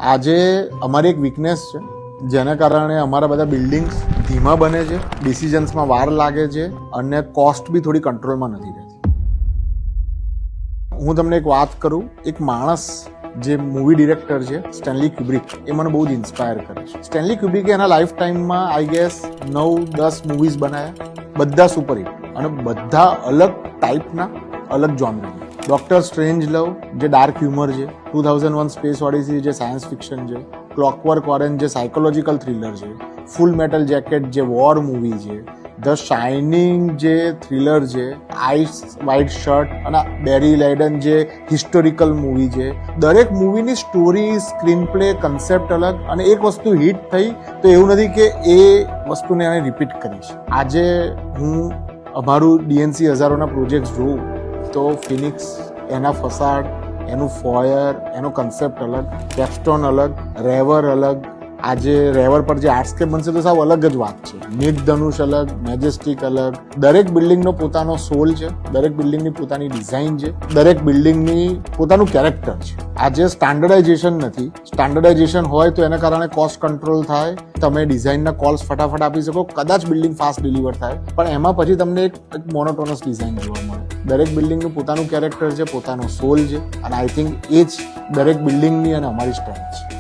આજે અમારી એક વીકનેસ છે જેના કારણે અમારા બધા બિલ્ડિંગ્સ ધીમા બને છે, ડિસિઝન્સમાં વાર લાગે છે અને કોસ્ટ બી થોડી કંટ્રોલમાં નથી રહેતી. હું તમને એક વાત કરું, એક માણસ જે મૂવી ડિરેક્ટર છે સ્ટેનલી ક્યુબ્રિક, એ મને બહુ જ ઇન્સ્પાયર કરે છે. સ્ટેનલી ક્યુબ્રિકે એના લાઈફ ટાઈમમાં આઈ ગેસ 9-10 મૂવીઝ બનાવ્યા, બધા સુપરહિટ અને બધા અલગ ટાઈપના, અલગ જોનરના. ડોક્ટર સ્ટ્રેન્જ લવ જે ડાર્ક હ્યુમર છે, 2001 સ્પેસ ઓડિસી જે સાયન્સ ફિક્શન છે, ક્લોકવર્ક ઓરેન્જ જે સાયકોલોજીકલ થ્રિલર છે, ફૂલ મેટલ જેકેટ જે વોર મૂવી છે, ધ શાઇનિંગ જે થ્રિલર છે, આઈસ વ્હાઇટ શર્ટ અને બેરી લેડન જે હિસ્ટોરિકલ મૂવી છે. દરેક મૂવીની સ્ટોરી, સ્ક્રીન પ્લે, કન્સેપ્ટ અલગ, અને એક વસ્તુ હિટ થઈ તો એવું નથી કે એ વસ્તુને એને રિપીટ કરી છે. આજે હું અમારું ડીએનસી હજારોના પ્રોજેક્ટ જોઉં તો ફિનિક્સ, એના ફસાડ, એનું ફોયર, એનો કન્સેપ્ટ અલગ, કેપસ્ટોન અલગ, રેવર અલગ. આજે રેવર પર જે આર્ટસ્કેપ બનશે તો સાવ અલગ જ વાત છે. મેઘ ધનુષ અલગ, મેજેસ્ટિક અલગ. દરેક બિલ્ડિંગનો પોતાનો સોલ છે, દરેક બિલ્ડિંગની પોતાની ડિઝાઇન છે, દરેક બિલ્ડિંગની પોતાનું કેરેક્ટર છે. આજે સ્ટાન્ડર્ડાઇઝેશન નથી. સ્ટાન્ડર્ડાઇઝેશન હોય તો એના કારણે કોસ્ટ કંટ્રોલ થાય, તમે ડિઝાઇનના કોલ્સ ફટાફટ આપી શકો, કદાચ બિલ્ડિંગ ફાસ્ટ ડિલિવર થાય, પણ એમાં પછી તમને એક મોનોટોનસ ડિઝાઇન જોવા મળે. દરેક બિલ્ડિંગનું પોતાનું કેરેક્ટર છે, પોતાનો સોલ છે, અને આઈ થિંક એ જ દરેક બિલ્ડિંગની અને અમારી સ્ટ્રેન્થ છે.